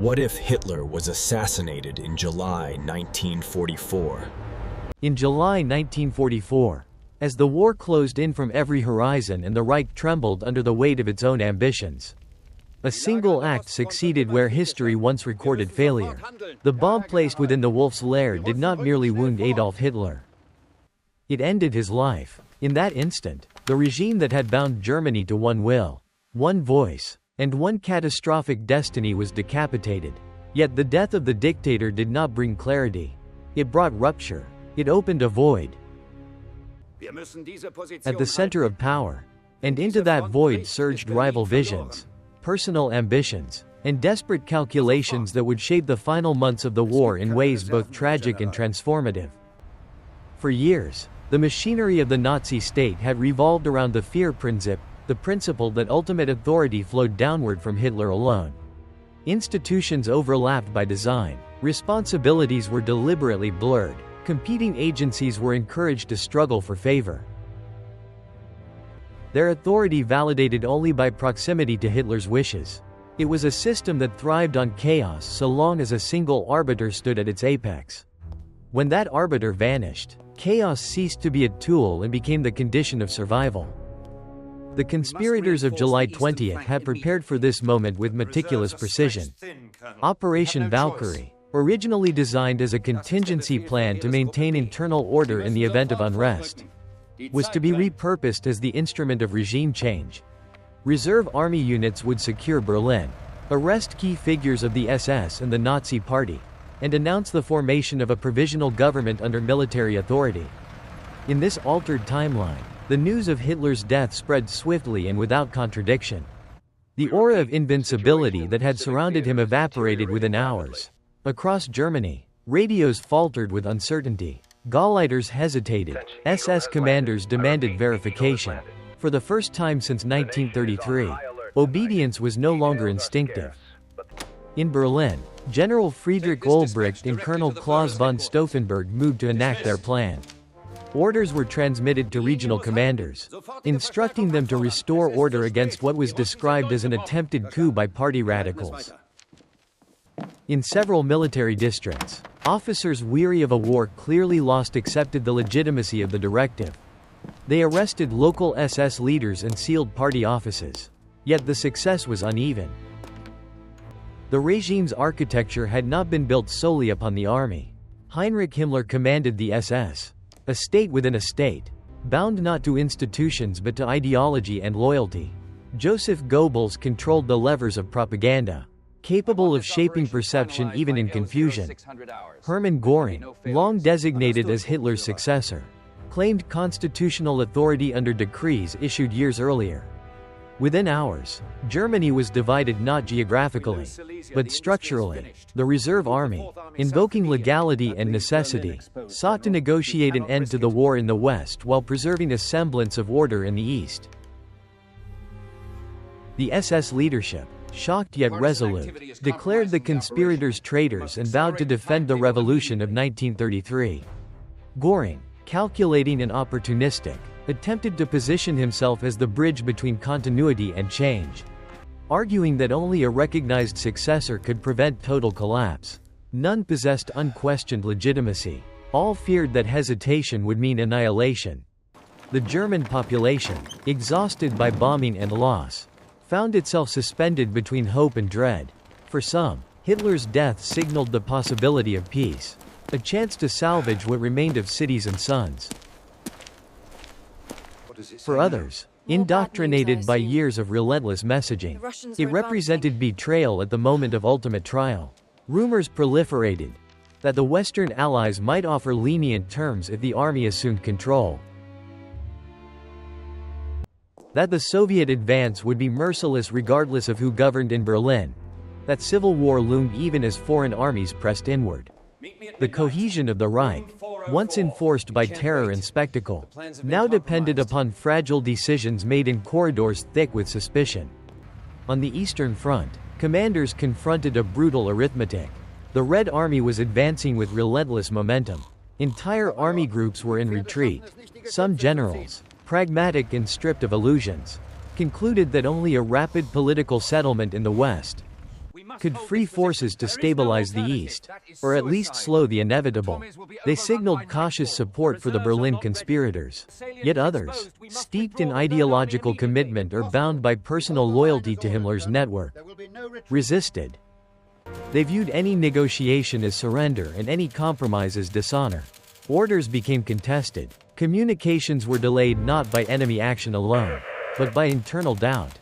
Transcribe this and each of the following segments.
What if Hitler was assassinated in July 1944? In July 1944, as the war closed in from every horizon and the Reich trembled under the weight of its own ambitions, a single act succeeded where history once recorded failure. The bomb placed within the wolf's lair did not merely wound Adolf Hitler. It ended his life. In that instant, the regime that had bound Germany to one will, one voice, and one catastrophic destiny was decapitated. Yet the death of the dictator did not bring clarity. It brought rupture. It opened a void at the center of power. And into that void surged rival visions, personal ambitions, and desperate calculations that would shape the final months of the war in ways both tragic and transformative. For years, the machinery of the Nazi state had revolved around the Führerprinzip, the principle that ultimate authority flowed downward from Hitler alone. Institutions overlapped by design. Responsibilities were deliberately blurred. Competing agencies were encouraged to struggle for favor. Their authority validated only by proximity to Hitler's wishes. It was a system that thrived on chaos so long as a single arbiter stood at its apex. When that arbiter vanished, chaos ceased to be a tool and became the condition of survival. The conspirators of July 20th had prepared for this moment with meticulous precision. Operation Valkyrie, originally designed as a contingency plan to maintain internal order in the event of unrest, was to be repurposed as the instrument of regime change. Reserve army units would secure Berlin, arrest key figures of the SS and the Nazi Party, and announce the formation of a provisional government under military authority. In this altered timeline, the news of Hitler's death spread swiftly and without contradiction. The aura of invincibility that had surrounded him evaporated within hours. Across Germany, radios faltered with uncertainty. Gauleiters hesitated. SS commanders demanded verification. For the first time since 1933, obedience was no longer instinctive. In Berlin, General Friedrich Olbricht and Colonel Klaus von Stauffenberg moved to enact their plan. Orders were transmitted to regional commanders, instructing them to restore order against what was described as an attempted coup by party radicals. In several military districts, officers weary of a war clearly lost accepted the legitimacy of the directive. They arrested local SS leaders and sealed party offices. Yet the success was uneven. The regime's architecture had not been built solely upon the army. Heinrich Himmler commanded the SS, a state within a state, bound not to institutions but to ideology and loyalty. Joseph Goebbels controlled the levers of propaganda, capable of shaping perception even in confusion. Hermann Göring, long designated as Hitler's successor, claimed constitutional authority under decrees issued years earlier. Within hours, Germany was divided not geographically, but structurally. The Reserve Army, invoking legality and necessity, sought to negotiate an end to the war in the West while preserving a semblance of order in the East. The SS leadership, shocked yet resolute, declared the conspirators traitors and vowed to defend the revolution of 1933. Göring, calculating and opportunistic, attempted to position himself as the bridge between continuity and change, arguing that only a recognized successor could prevent total collapse. None possessed unquestioned legitimacy. All feared that hesitation would mean annihilation. The German population, exhausted by bombing and loss, found itself suspended between hope and dread. For some, Hitler's death signaled the possibility of peace, a chance to salvage what remained of cities and sons. For others, indoctrinated by years of relentless messaging, it represented betrayal at the moment of ultimate trial. Rumors proliferated that the Western Allies might offer lenient terms if the army assumed control, that the Soviet advance would be merciless regardless of who governed in Berlin, that civil war loomed even as foreign armies pressed inward. The cohesion of the Reich, once enforced by terror and spectacle, now depended upon fragile decisions made in corridors thick with suspicion. On the Eastern Front, commanders confronted a brutal arithmetic. The Red Army was advancing with relentless momentum. Entire army groups were in retreat. Some generals, pragmatic and stripped of illusions, concluded that only a rapid political settlement in the West could free forces to stabilize the East, or at least slow the inevitable. They signaled cautious support for the Berlin conspirators. Yet others, steeped in ideological commitment or bound by personal loyalty to Himmler's network, resisted. They viewed any negotiation as surrender and any compromise as dishonor. Orders became contested. Communications were delayed not by enemy action alone, but by internal doubt.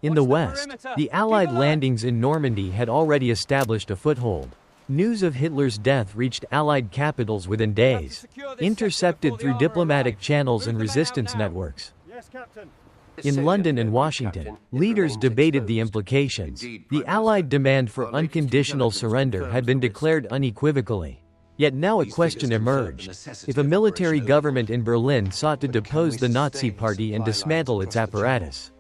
In the West, the Allied landings in Normandy had already established a foothold. News of Hitler's death reached Allied capitals within days, intercepted through diplomatic channels and resistance networks. In London and Washington, leaders debated the implications. The Allied demand for unconditional surrender had been declared unequivocally. Yet now a question emerged. If a military government in Berlin sought to depose the Nazi Party and dismantle its apparatus,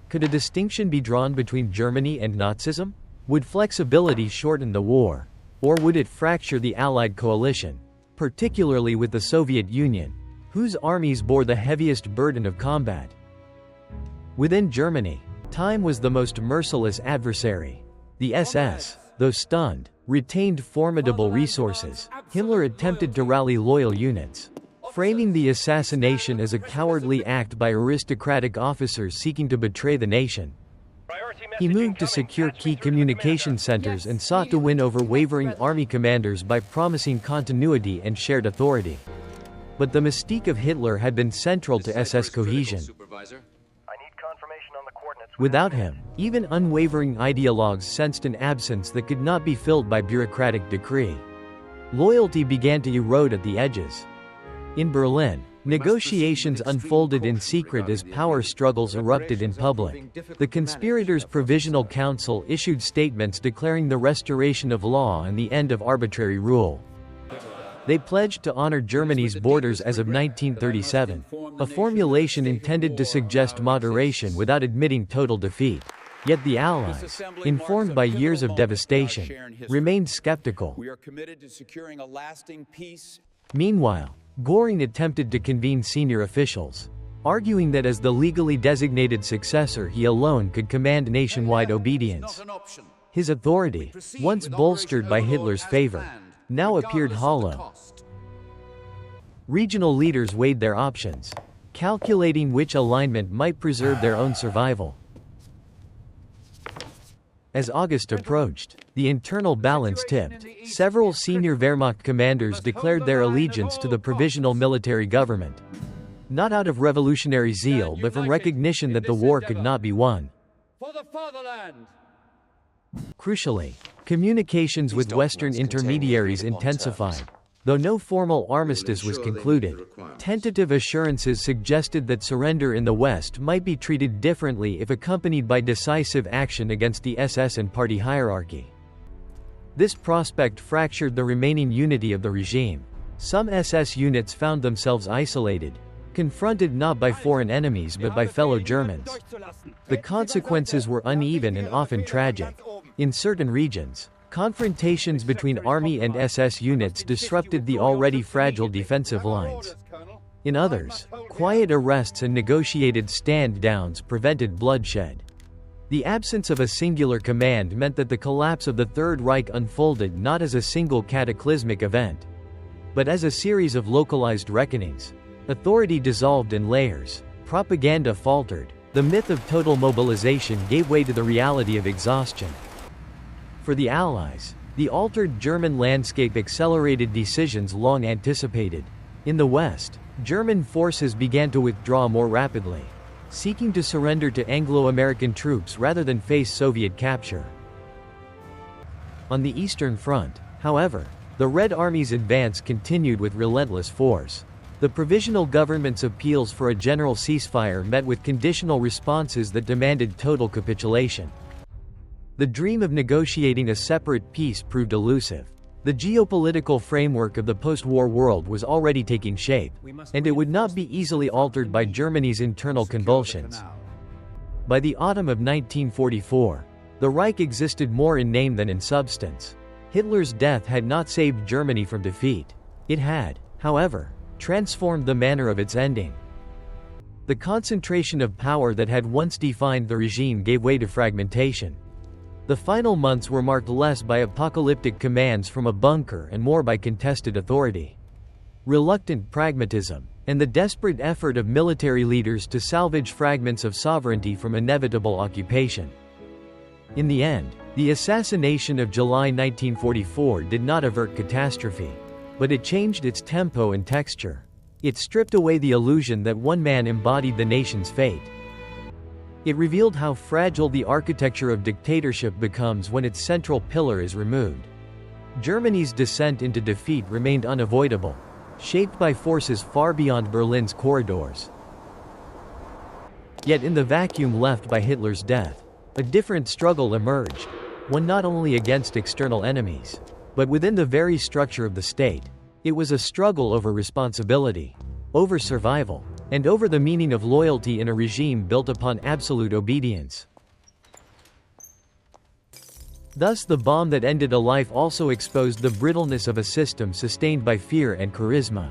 could a distinction be drawn between Germany and Nazism? Would flexibility shorten the war? Or would it fracture the Allied coalition, particularly with the Soviet Union, whose armies bore the heaviest burden of combat? Within Germany, time was the most merciless adversary. The SS, though stunned, retained formidable resources. Himmler attempted to rally loyal units, framing the assassination as a cowardly act by aristocratic officers seeking to betray the nation. He moved to secure key communication centers and sought to win over wavering army commanders by promising continuity and shared authority. But the mystique of Hitler had been central to SS cohesion. Without him, even unwavering ideologues sensed an absence that could not be filled by bureaucratic decree. Loyalty began to erode at the edges. In Berlin, negotiations unfolded in secret as power struggles erupted in public. The conspirators' Provisional Council issued statements declaring the restoration of law and the end of arbitrary rule. They pledged to honor Germany's borders as of 1937, a formulation intended to suggest moderation without admitting total defeat. Yet the Allies, informed by years of devastation, remained skeptical. Meanwhile, Göring attempted to convene senior officials, arguing that as the legally designated successor he alone could command nationwide obedience. His authority, once bolstered by Hitler's favor, now appeared hollow. Regional leaders weighed their options, calculating which alignment might preserve their own survival. As August approached, the internal balance tipped. Several senior Wehrmacht commanders declared their allegiance to the provisional military government, not out of revolutionary zeal but from recognition that the war could not be won. Crucially, communications with Western intermediaries intensified. Though no formal armistice was concluded, tentative assurances suggested that surrender in the West might be treated differently if accompanied by decisive action against the SS and party hierarchy. This prospect fractured the remaining unity of the regime. Some SS units found themselves isolated, confronted not by foreign enemies but by fellow Germans. The consequences were uneven and often tragic. In certain regions, confrontations between Army and SS units disrupted the already fragile defensive lines. In others, quiet arrests and negotiated stand-downs prevented bloodshed. The absence of a singular command meant that the collapse of the Third Reich unfolded not as a single cataclysmic event, but as a series of localized reckonings. Authority dissolved in layers, propaganda faltered, the myth of total mobilization gave way to the reality of exhaustion. For the Allies, the altered German landscape accelerated decisions long anticipated. In the West, German forces began to withdraw more rapidly, seeking to surrender to Anglo-American troops rather than face Soviet capture. On the Eastern Front, however, the Red Army's advance continued with relentless force. The provisional government's appeals for a general ceasefire met with conditional responses that demanded total capitulation. The dream of negotiating a separate peace proved elusive. The geopolitical framework of the post-war world was already taking shape, and it would not be easily altered by Germany's internal convulsions. By the autumn of 1944, the Reich existed more in name than in substance. Hitler's death had not saved Germany from defeat. It had, however, transformed the manner of its ending. The concentration of power that had once defined the regime gave way to fragmentation. The final months were marked less by apocalyptic commands from a bunker and more by contested authority, reluctant pragmatism, and the desperate effort of military leaders to salvage fragments of sovereignty from inevitable occupation. In the end, the assassination of July 1944 did not avert catastrophe, but it changed its tempo and texture. It stripped away the illusion that one man embodied the nation's fate. It revealed how fragile the architecture of dictatorship becomes when its central pillar is removed. Germany's descent into defeat remained unavoidable, shaped by forces far beyond Berlin's corridors. Yet in the vacuum left by Hitler's death, a different struggle emerged, one not only against external enemies, but within the very structure of the state. It was a struggle over responsibility, over survival, and over the meaning of loyalty in a regime built upon absolute obedience. Thus, the bomb that ended a life also exposed the brittleness of a system sustained by fear and charisma.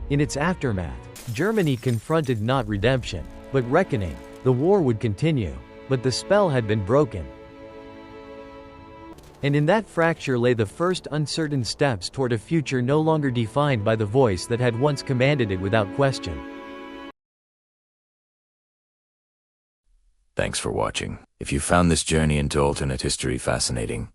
In its aftermath, Germany confronted not redemption, but reckoning. The war would continue, but the spell had been broken. And in that fracture lay the first uncertain steps toward a future no longer defined by the voice that had once commanded it without question. Thanks for watching. If you found this journey into alternate history fascinating,